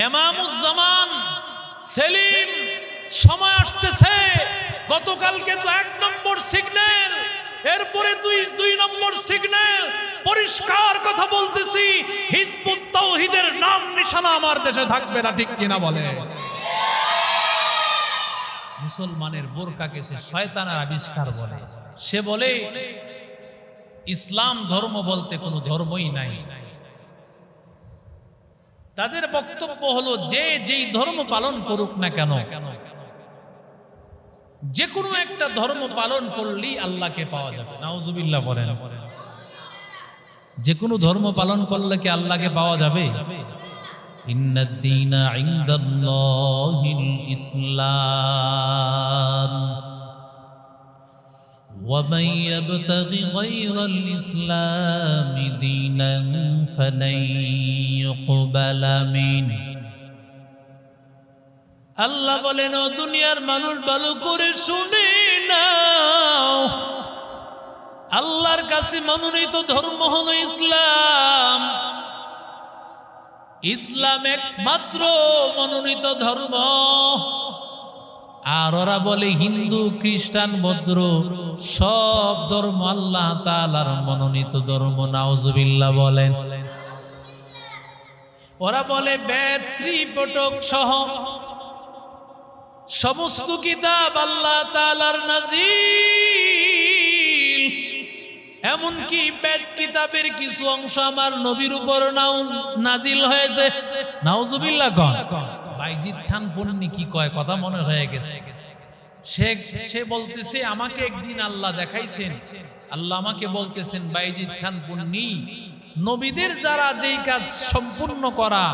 ইমামুজ্জামান সেলিম সময় আসতেছে। গতকালকে তো 1 নম্বর সিগন্যাল, এরপরে দুই নম্বর সিগন্যাল। পরিষ্কার কথা বলতেছি, হিজবুত তাওহীদের নাম নিশানা আমার দেশে থাকবে না, ঠিক কিনা বলে? মুসলমানের বোরকাকে সে শয়তানের আবিষ্কার বলে। সে বলে ইসলাম ধর্ম বলতে কোনো ধর্মই নাই। তাদের বক্তব্য হলো যে যেই ধর্ম পালন করুক না কেন, যে কোনো একটা ধর্ম পালন করলেই আল্লাহকে পাওয়া যাবে। নাউজুবিল্লাহ বলেন। যে কোনো ধর্ম পালন করলে কি আল্লাহকে পাওয়া যাবে? ইন্নাদ দীনা ইনদাল্লাহিল ইসলাম ওয়া মান ইয়াবতাগি গায়রাল ইসলামি দীনান ফালান ইউকবালা মিনহু। আল্লাহ বলেন, ও দুনিয়ার মানুষ ভালো করে শুনে নাও, আল্লাহর কাছে মনোনীত ধর্ম হলো ইসলাম। ইসলাম একমাত্র মনোনীত ধর্ম। আর ওরা বলে হিন্দু, খ্রিস্টান, বৌদ্ধ সব ধর্ম আল্লাহ তাআলার মনোনীত ধর্ম। নাউজুবিল্লাহ বলেন। ওরা বলে বেদ, ত্রিপিটক সহ সমস্ত কিতাব আল্লাহ তাআলার নাজিল। এমনকি বেদ কিতাবের কিছু অংশ আমার নবীর উপর নাজিল হয়েছে। নাউজুবিল্লাহ কোন বাইজিদ খান পন্নী কি কয়, কথা মনে হয়ে গেছে। সে বলতেছে, আমাকে একদিন আল্লাহ দেখাইছেন, আল্লাহ আমাকে বলতেছেন, বাইজিদ খান পন্নী, নবীদের যারা যেই কাজ সম্পূর্ণ করা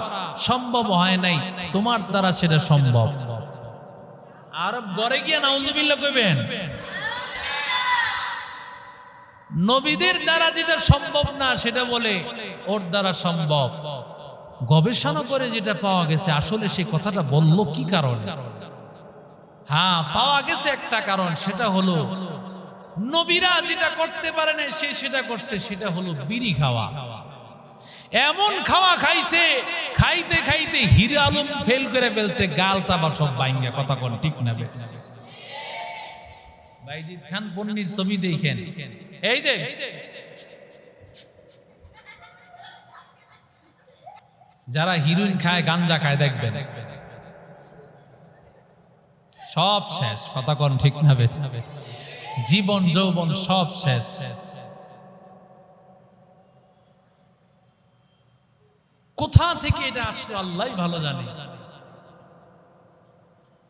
সম্ভব হয় নাই, তোমার দ্বারা সেটা সম্ভব। আরব গড়ে গিয়ে নাউজুবিল্লাহ কইবেন। নবীদের দ্বারা যেটা সম্ভব না সেটা বলে ওর দ্বারা সম্ভব। গবেষণা করে যেটা পাওয়া গেছে, আসলে সে কথাটা বলল কি কারণ? হ্যাঁ, পাওয়া গেছে একটা কারণ, সেটা হলো নবীরা যেটা করতে পারে না সে সেটা করছে, সেটা হলো বিড়ি খাওয়া। এমন খাওয়া খাইছে, খাইতে খাইতে হিরে আলম ফেল করে ফেলছে, গাল চাবা সব বাইঙ্গা। কথা কোন ঠিক না? বাইজিদ খান পন্নীর ছবি দেখেন, এই যে যারা হিরোইন খায়, গাঞ্জা খায়, দেখবেন সব শেষ। কথা কোন ঠিক না? জীবন যৌবন সব শেষ। কোথা থেকে এটা আসলো আল্লাহই ভালো জানে।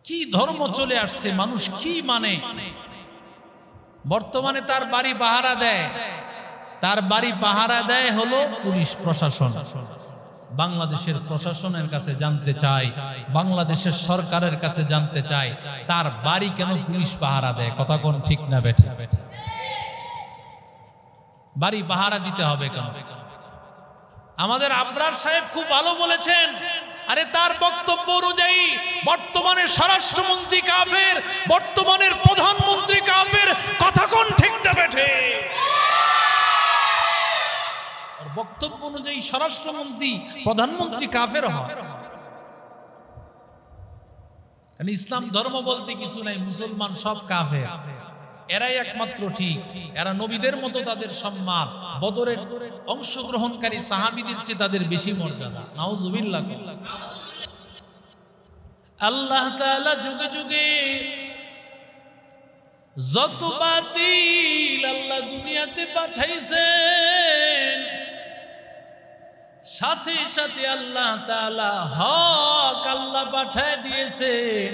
কি ধর্ম চলে আসছে, মানুষ কি মানে। বর্তমানে তার বাড়ি পাহারা দেয়, তার বাড়ি পাহারা দেয় হলো পুলিশ প্রশাসন। বাংলাদেশের প্রশাসনের কাছে জানতে চাই, বাংলাদেশের সরকারের কাছে জানতে চাই, তার বাড়ি কেন পুলিশ পাহারা দেয়? কথা কোন ঠিক না বেঠিক? বাড়ি পাহারা দিতে হবে কেন? আমাদের আবরার সাহেব খুব ভালো বলেছেন। আরে তার বক্তব্য অনুযায়ী বর্তমানে স্বরাষ্ট্রমন্ত্রী কাফের, বর্তমানের প্রধানমন্ত্রী কাফের। কথা কোন ঠিক না বেঠে? বক্তব্য অনুযায়ী স্বরাষ্ট্রমন্ত্রী, প্রধানমন্ত্রী কাফের হয়। কারণ ইসলাম ধর্ম বলতে কিছু নাই, মুসলমান সব কাফের। এরাই একমাত্র ঠিক। এরা নবীদের মতো তাদের সম্মান, বদরের অংশগ্রহণকারী সাহাবীদের চেয়ে তাদের বেশি মর্যাদা। নাউজুবিল্লাহ। আল্লাহ তাআলা যুগে যুগে যত বাতিল আল্লাহ দুনিয়াতে পাঠাইছেন, সাথে সাথে আল্লাহ তাআলা হক আল্লাহ পাঠায় দিয়েছেন।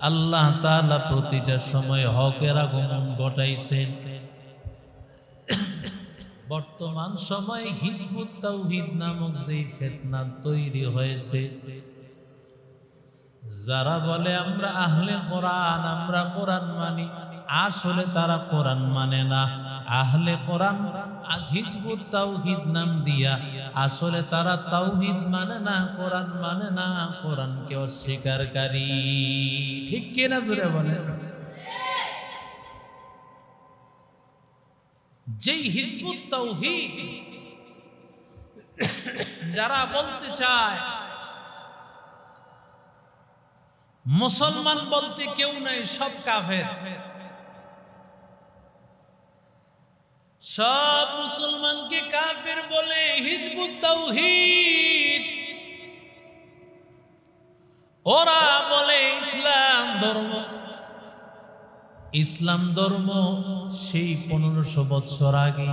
আল্লাহ তাআলা প্রতিটা সময় হকের আগমন ঘটাইছেন। বর্তমান সময়ে হিজবুত তাওহীদ নামক যেই ফিতনা তৈরি হয়েছে, যারা বলে আমরা আহলে কোরআন, আমরা কোরআন মানি, আসলে তারা কোরআন মানে না। আহলে কোরআন আজ হিজবুত তাওহীদ নাম দিয়া, আসলে তারা তাওহীদ মানে না, কোরআন মানে না, কোরআনকে অস্বীকারকারী। ঠিক কি না? জোরে বলে। যেই হিজবুত তাওহীদ যারা বলতে চায় মুসলমান বলতে কেউ নাই, সব কাফের। সব মুসলমানকে কাফের বলে হিজবুত তাওহীদ। ওরা বলে ইসলাম ধর্ম। ইসলাম ধর্ম সেই 1500 বছর আগে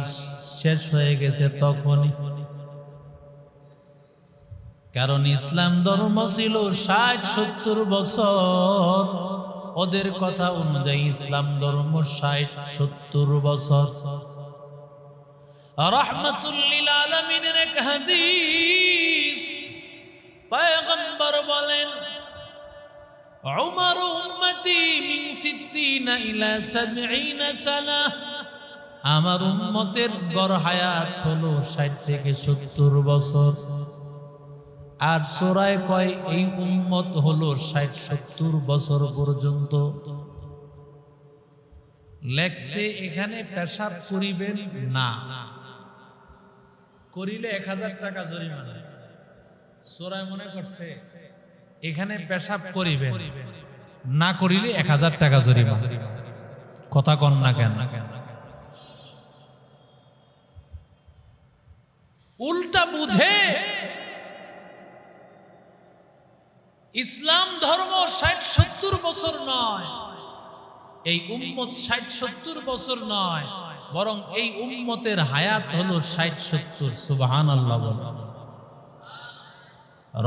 শেষ হয়ে গেছে তখনই। কারণ ইসলাম ধর্ম ছিল 60-70 বছর। ওদের কথা অনুযায়ী ইসলাম ধর্ম 60-70 বছর। রাহমাতুল লিল আলামিনের এক হাদিস, পয়গম্বর বলেন, উমর উম্মতি মিন 60 ইলা 70 সানা। আমার উম্মতের গড় হায়াত হলো 60 থেকে 70 বছর। আর সূরায় কয় এই উম্মত হলো 60-70 বছর পর্যন্ত। লেখছে এখানে পেশাব করিবেন না, করিলে 1000 টাকা জরিমানা। সূরায় মনে করছে এখানে পেশাব করিবেন, না করিলে 1000 টাকা জরিমানা। কথা কন না কেন? উল্টা বুঝে ইসলাম ধর্ম 60-70 বছর নয়, এই উম্মত 60-70 বছর নয়, বরং এই উম্মতের হায়াত হলো 60-70। সুবহানাল্লাহ বলেন।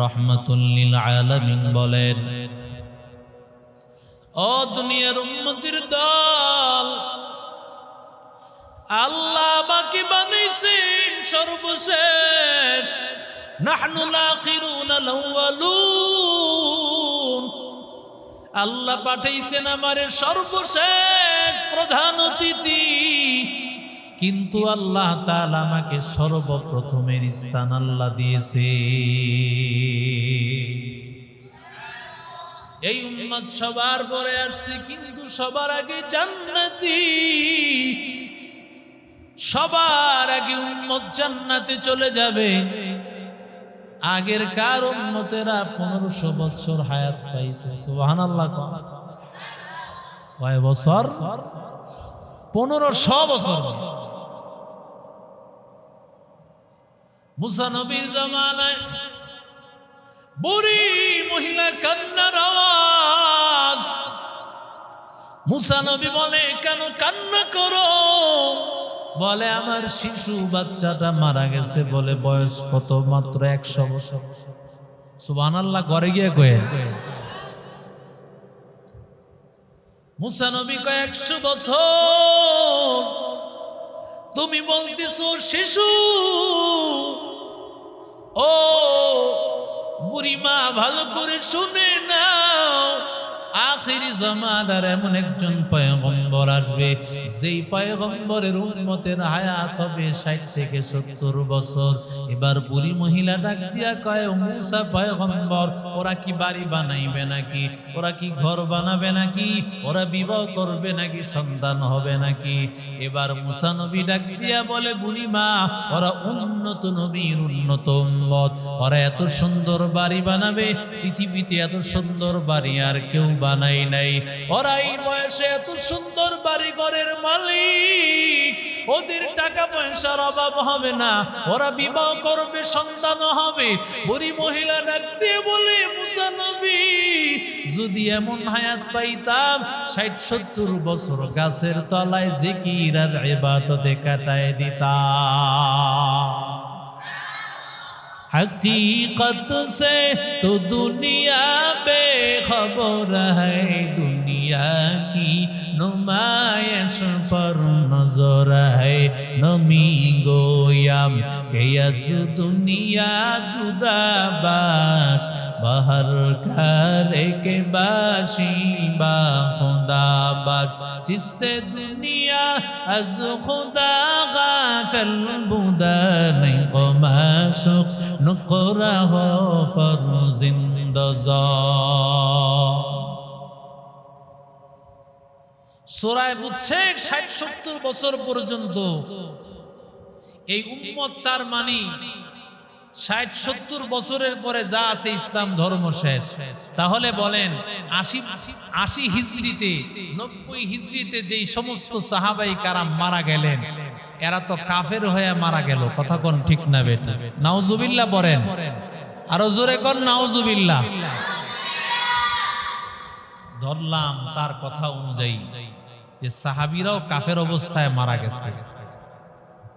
রাহমাতুল লিল আলামিন বলেন, ও দুনিয়ার উম্মতের দল, আল্লাহ বাকি বানাইছেন সর্বশেষ। নাহনু লাখিরুনা লাওয়ালুন। আল্লাহ পাঠাইছেন আমারে সর্বশেষ প্রধান অতিথি, কিন্তু আল্লাহ তাআলা আমাকে সর্বপ্রথমের স্থান আল্লাহ দিয়েছে। এই উম্মত সবার পরে আসছে, কিন্তু সবার আগে জান্নাতি। সবার আগে উম্মত জান্নাতে চলে যাবে। আগের কার উম্মতেরা 1500 বছর হায়াত পাইছে। সুবহানাল্লাহ। কয় বছর? 1500 বছর। মুসা নবীর জামানায় বুড়ি মহিলা কান্নার আওয়াজ। মুসা নবী বলে, কেন কান্না করো? বলে, আমার শিশু বাচ্চাটা মারা গেছে। বলে, বয়স কত? মাত্র 100 বছর। সুবহানাল্লাহ। ঘরে গিয়ে কয়ে মুসা নবী কয়, 100 বছর তুমি বলতেছো শিশু? ও বুড়িমা, ভালো করে শুনে নাও, আখিরি জামানার এমন একজন পয়গম্বর আসবে, যেই পয়গম্বরের উম্মতের হায়াত হবে 60 থেকে 70 বছর। এবার বুড়ি মহিলা ডাক দিয়া কয়, মুসা পয়গম্বর, ওরা কি বাড়ি বানাইবে নাকি? ওরা কি ঘর বানাবে নাকি? ওরা বিবাহ করবে নাকি? সন্তান হবে নাকি? এবার মুসা নবী ডাক দিয়া বলে, বুড়িমা, ওরা উন্নত নবীর উন্নত উম্মত। ওরা এত সুন্দর বাড়ি বানাবে, পৃথিবীতে এত সুন্দর বাড়ি আর কেউ বানাই নাই। ওরা এই বয়সে এত সুন্দর বাড়ি ঘরের মালিক। ওদের টাকা পয়সার অভাব হবে না, ওরা বিবাহ করবে, সন্তান হবে। বুড়ি মহিলা ডাক দিয়ে বলে, মুসা নবী, যদি এমন হায়াত পাইতাম 60-70 বছর গাছের তলায় জিকির আর ইবাদতে কাটায় দিতাম। हकीकत से तो दुनिया बेखबर है, दुनिया की नुमाइश पर नजर है। नमी गोयाम के यस दुनिया जुदा बाश, बाहर करे के बाशी बा खुदा बाश। जिसते दुनिया अज खुदा गाफिल बुदा नहीं कमाशुक नुकरा हो फरजिंदजा। সূরায় বুঝছে 60-70 বছর পর্যন্ত এই উম্মত, তার মানে 60-70 বছরের পরে যা আছে ইসলাম ধর্ম শেষ। তাহলে বলেন 80 হিজরিতে 90 হিজরিতে যেই সমস্ত সাহাবাই কারাম মারা গেলেন, এরা তো কাফের হয়ে মারা গেল। কথা কোন ঠিক না বেটা? নাউজুবিল্লাহ বলেন, আরো জোরে কোন নাউজুবিল্লাহ। ধরলাম তার কথা অনুযায়ী যে সাহাবীরাও কাফের অবস্থায় মারা গেছে,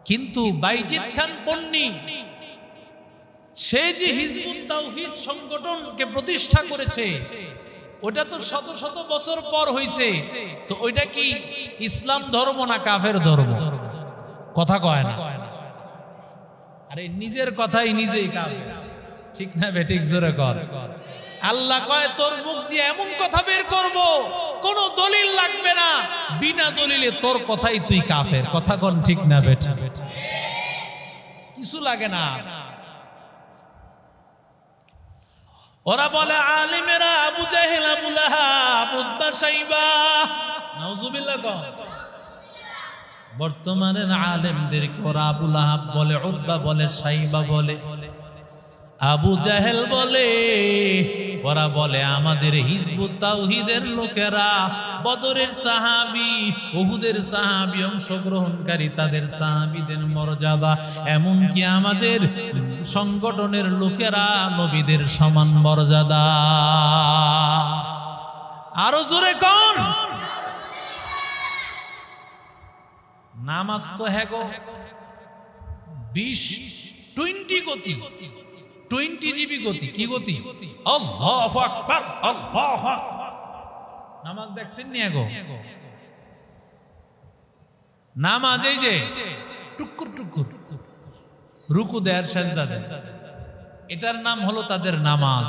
কিন্তু বাইজিদ খান পন্নী সে যে হিজবুত তাওহীদ সংগঠনকে প্রতিষ্ঠা করেছে, ওটা তো শত শত বছর পর হইছে। তো ওইটা কি ইসলাম ধর্ম না কাফের ধর্ম? কথা কয় না। আরে নিজের কথাই নিজেই কাফের, ঠিক না বেঠিক? জোরে কর। আল্লাহ কয় তোর মুখ দিয়ে এমন কথা বের করব, কোন দলিল লাগবে না, বিনা দলিলে তোর কথাই তুই কাফের। কথা কোন ঠিক না বেঠিক? কিছু লাগে না। ওরা বলে আলিমেরা আবু জাহেল, আবু লাহাব, উতবা, শাইবা, নাউজুবিল্লাহ কও। বর্তমানের আলেমদেরকে ওরা আবু লাহাব বলে, উতবা বলে, শাইবা বলে, আবু জাহেল বলে। ওরা বলে আমাদের হিজবুত তাওহীদের লোকেরা বদরের সাহাবী, উহুদের সাহাবী, অংশগ্রহণকারী তাদের সাহাবীদের মর্যাদা, এমনকি আমাদের সংগঠনের লোকেরা নবীদের সমান মর্যাদা। আরো জোরে কোন? নামাজ তো হ্যাগো 20 গতি, 20 জিবি গতি। কি গতি? আল্লাহু আকবার, আল্লাহু আকবার। নামাজ দেখছেন নি এগো? নামাজ এই যে টুকুর টুকুর রুকু দেয়, সাজদা দেয়, এটার নাম হলো তাদের নামাজ।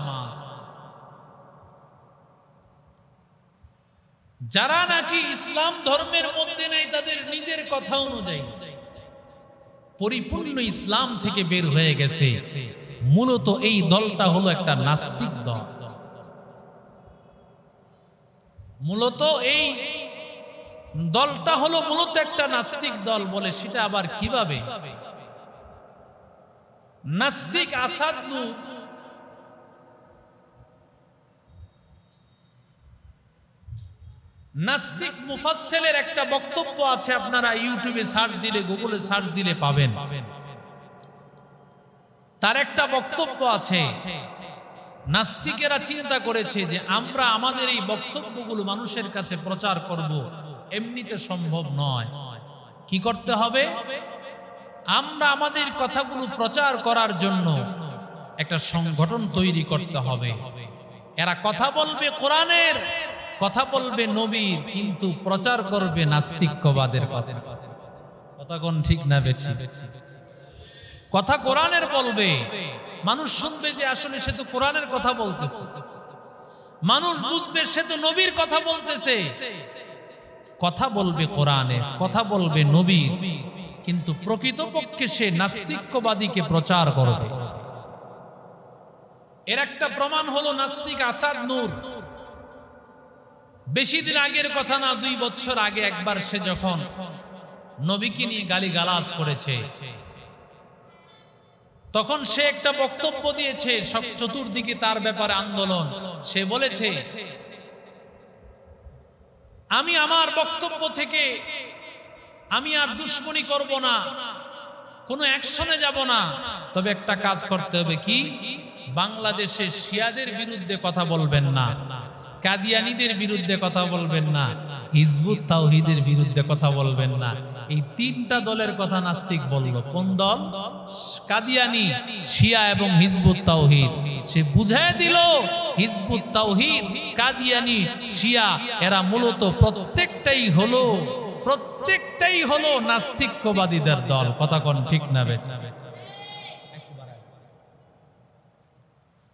যারা নাকি ইসলাম ধর্মের মধ্যে নেই, তাদের নিজের কথা অনুযায়ী পরিপূর্ণ ইসলাম থেকে বের হয়ে গেছে। মূলত এই দলটা হলো একটা নাস্তিক দল। মূলত এই দলটা হলো মূলত একটা নাস্তিক দল। বলে সেটা আবার কিভাবে? নাস্তিক আসাদ নূর নাস্তিক মুফাসসিলের একটা বক্তব্য আছে, আপনারা ইউটিউবে সার্চ দিলে, গুগলে সার্চ দিলে পাবেন। তার একটা বক্তব্য আছে। নাস্তিকেরা চিন্তা করেছে যে আমরা আমাদের এই বক্তব্যগুলো মানুষের কাছে প্রচার করব, এমনিতে সম্ভব নয়। কি করতে হবে? আমরা আমাদের কথাগুলো প্রচার করার জন্য একটা সংগঠন তৈরি করতে হবে। এরা কথা বলবে কোরআনের, কথা বলবে নবীর, কিন্তু প্রচার করবে নাস্তিক্যবাদের কথা। কথা কোন ঠিক না বেঠি? কথা কোরআনের বলবে, মানুষ শুনবে যে আসলে সে তো কোরআনের কথা বলতেছে, মানুষ বুঝবে সে তো নবীর কথা বলতেছে। কথা বলবে কোরআনের, কথা বলবে নবীর, কিন্তু প্রকৃতপক্ষে সে নাস্তিক্যবাদীকে প্রচার করবে। এর একটা প্রমাণ হলো নাস্তিক আসাদ নূর। বেশি দিন আগের কথা না, 2 বছর আগে একবার সে যখন নবীকে নিয়ে গালিগালাজ করেছে, তখন সে একটা বক্তব্য দিয়েছে, সব চতুর্দিকে তার ব্যাপারে আন্দোলন। সে বলেছে আমি আমার বক্তব্য থেকে আমি আর দুশ্মনী করব না, কোনো অ্যাকশনে যাব না, তবে একটা কাজ করতে হবে। কি? বাংলাদেশে শিয়াদের বিরুদ্ধে কথা বলবেন না, কাদিয়ানীদের বিরুদ্ধে কথা বলবেন না, হিজবুত তাওহীদের বিরুদ্ধে কথা বলবেন না। এই 3টা দলের কথা নাস্তিক বলল। কোন দল? কাদিয়ানী, শিয়া এবং হিজবুত তাওহীদ। সে বুঝায় দিল হিজবুত তাওহীদ, কাদিয়ানী, শিয়া এরা মূলত প্রত্যেকটাই হলো নাস্তিক্যবাদীদের দল। কথা কোন ঠিক না বেঠিক?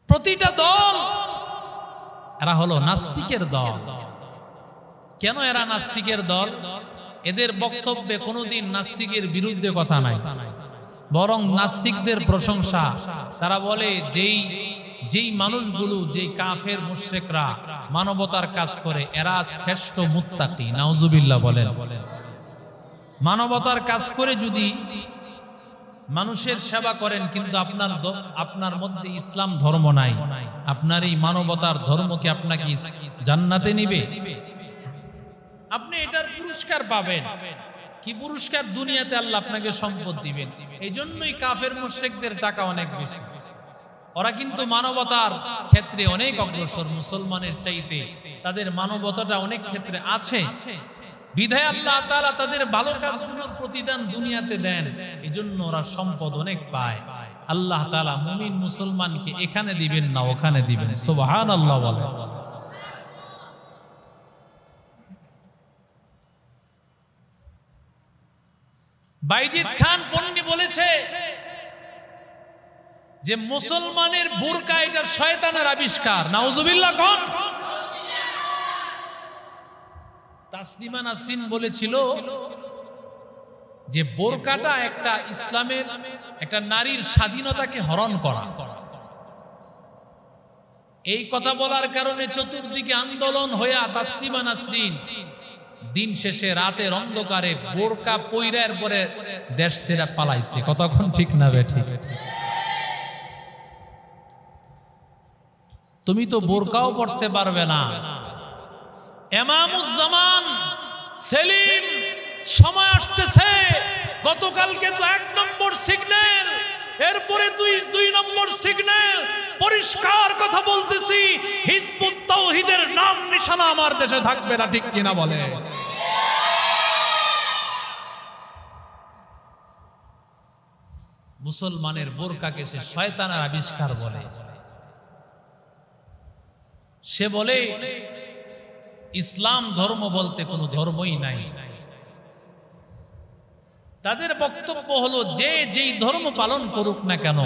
প্রতিটা দল এরা হলো নাস্তিকের দল। কেন এরা নাস্তিকের দল? এদের বক্তব্যে কোনোদিন নাস্তিকের বিরুদ্ধে কথা নাই, বরং নাস্তিকদের প্রশংসা। তারা বলে যেই মানুষগুলো, যেই কাফের মুশরিকরা মানবতার কাজ করে, এরা শ্রেষ্ঠ মুত্তাকি। নাউজুবিল্লাহ বলেন। মানবতার কাজ করে যদি মানুষের সেবা করেন, কিন্তু আপনার মধ্যে ইসলাম ধর্ম নাই, আপনার এই মানবতার ধর্মকে আপনাকে জান্নাতে নিবে? আপনি এটার পুরস্কার পাবেন। কি পুরস্কার? দুনিয়াতে আল্লাহ আপনাকে সম্পদ দিবেন। এই জন্যই কাফের মুশরিকদের টাকা অনেক বেশি। ওরা কিন্তু মানবতার ক্ষেত্রে অনেক অগ্রসর, মুসলমানের চাইতে তাদের মানবতাটা অনেক ক্ষেত্রে আছে। বিধায় আল্লাহ তাআলা তাদের ভালো কাজগুলোর প্রতিদান দুনিয়াতে দেন, এজন্য ওরা সম্পদ অনেক পায়। আল্লাহ তাআলা মুমিন মুসলমানকে এখানে দিবেন না ওখানে দিবেন। সুবহানাল্লাহ বলেন। বাইজিদ খান পন্নী বলেছে যে মুসলমানের বুরকা এটা শয়তানের আবিষ্কার। নাউজুবিল্লাহ কোন? তাসলিমা নাসরিন বলেছিল যে বোরকাটা একটা ইসলামের একটা নারীর স্বাধীনতাকে হরণ করা। এই কথা বলার কারণে চতুর্দিকে আন্দোলন হইয়া তাসলিমা নাসরিন দিন শেষে রাতের অন্ধকারে বোরকা পইরার পরে দেশ ছেড়ে পালাইছে। কতক্ষণ ঠিক না বেঠিক? তুমি তো বোরকাও পড়তে পারবে না। ইমামুজ্জামান সেলিম সময় আসতেছে। গতকালকে তো 1 নম্বর সিগন্যাল, এরপরে 2 নম্বর সিগন্যাল। পরিষ্কার কথা বলতেছি, হিজবুত তাওহীদের নাম নিশানা আমার দেশে থাকবে না, ঠিক কিনা বলে? মুসলমানের বোরকাকে সে শয়তানের আবিষ্কার বলে। সে বলে ইসলাম ধর্ম বলতে কোনো ধর্মই নাই। তাদের বক্তব্য হলো যে যেই ধর্ম পালন করুক না কেন,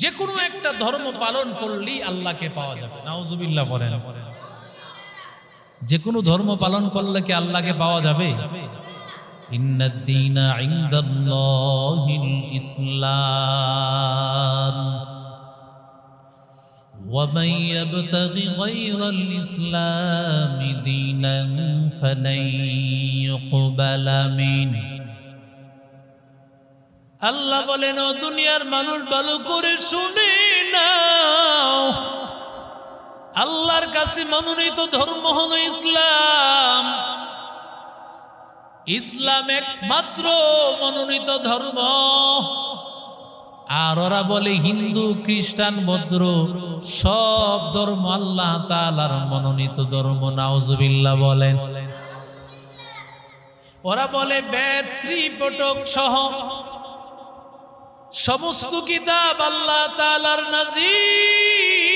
যে কোনো একটা ধর্ম পালন করলেই আল্লাহকে পাওয়া যাবে। নাউজুবিল্লাহ বলেন। যে কোনো ধর্ম পালন করলে কি আল্লাহকে পাওয়া যাবে? ইন্নাদ দীনা ইনদাল্লাহিল ইসলাম ومن يبتغ غير الإسلام دينا فلن يقبل منه। আল্লাহ বলেন, ও দুনিয়ার মানুষ ভালো করে শুনে নাও, আল্লাহর কাছে মনোনীত ধর্ম হলো ইসলাম। ইসলাম একমাত্র মনোনীত ধর্ম। আর ওরা বলে হিন্দু, খ্রিস্টান, বৌদ্ধ সব ধর্ম আল্লাহ তাআলার মনোনীত ধর্ম। নাউজুবিল্লাহ বলেন। ওরা বলে বেদ, ত্রিপিটক সহ সমস্ত কিতাব আল্লাহ তাআলার নাজিল।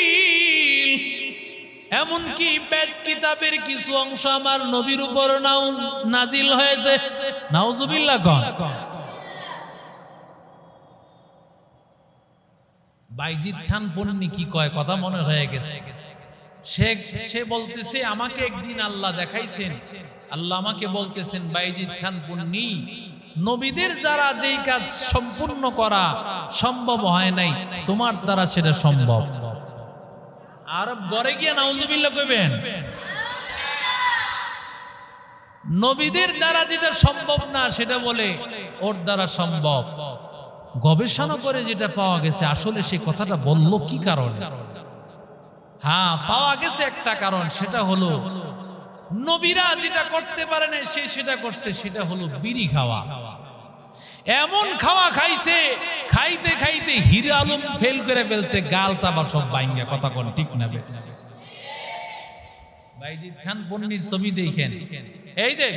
এমনকি বেদ কিতাবের কিছু অংশ আমার নবীর উপর নাজিল হয়েছে। নাউজুবিল্লাহ কোন? বাইজিদ খান পন্নী কি কয়, কথা মনে হয়ে গেছে। সে বলতেছে, আমাকে একদিন আল্লাহ দেখাইছেন, আল্লাহ আমাকে বলতেছেন, বাইজিদ খান পন্নী, নবীদের যারা যেই কাজ সম্পূর্ণ করা সম্ভব হয় নাই, তোমার দ্বারা সেটা সম্ভব। আর ঘরে গিয়ে নাউজুবিল্লাহ কইবেন। নবীদের দ্বারা যেটা সম্ভব না সেটা বলে ওর দ্বারা সম্ভব। গবেষণা করে যেটা পাওয়া গেছে, আসলে সে কথাটা বলল কি কারণ? হ্যাঁ, পাওয়া গেছে একটা কারণ, সেটা হলো নবীরা যেটা করতে পারে না সে সেটা করছে, সেটা হলো বিড়ি খাওয়া। এমন খাওয়া খাইছে, খাইতে খাইতে হিরে আলম ফেল করে ফেলছে, গাল চাবা সব বাইঙ্গা। কথা কোন ঠিক না? বাইজিদ খান পন্নীর ছবি দেখেন, এই যে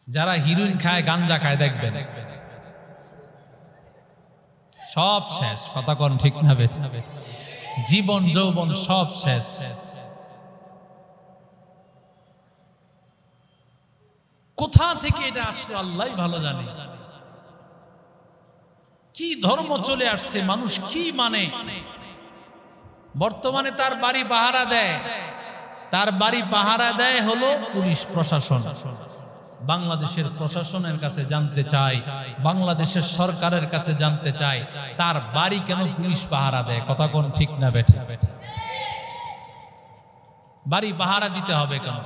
যারা হিরোইন খায়, গাঞ্জা খায়, দেখবেন সব শেষ। কথা কোন ঠিক না? জীবন যৌবন সব শেষ। কোথা থেকে এটা আসলো আল্লাহই ভালো জানে। কি ধর্ম চলে আসছে, মানুষ কি মানে। বর্তমানে তার বাড়ি পাহারা দেয়, তার বাড়ি পাহারা দেয় হলো পুলিশ প্রশাসন। বাংলাদেশের প্রশাসনের কাছে জানতে চাই, বাংলাদেশের সরকারের কাছে জানতে চাই, তার বাড়ি কেন পুলিশ পাহারা দেয়। কথা কোন ঠিক না? বেঠিক? বাড়ি পাহারা দিতে হবে কেন?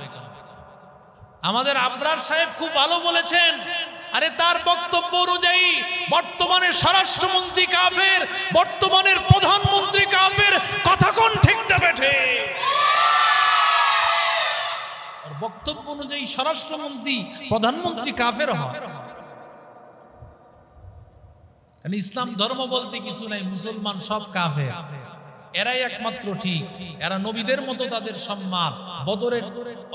আমাদের আবরার সাহেব খুব ভালো বলেছেন, আরে তার বক্তব্য অনুযায়ী বর্তমানে স্বরাষ্ট্রমন্ত্রী কাফের, বর্তমানের প্রধানমন্ত্রী কাফের, কথা কোন ঠিক না বেঠে? ওর বক্তব্য অনুযায়ী স্বরাষ্ট্রমন্ত্রী প্রধানমন্ত্রী কাফের হয়। কারণ ইসলাম ধর্ম বলতে কিছু নাই, মুসলমান সব কাফের, এরাই একমাত্র ঠিক। এরা নবীদের মতো তাদের সম্মান, বদরের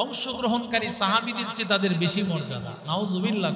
অংশগ্রহণকারী সাহাবীদের চেয়ে তাদের বেশি মর্যাদা। নাউজুবিল্লাহ।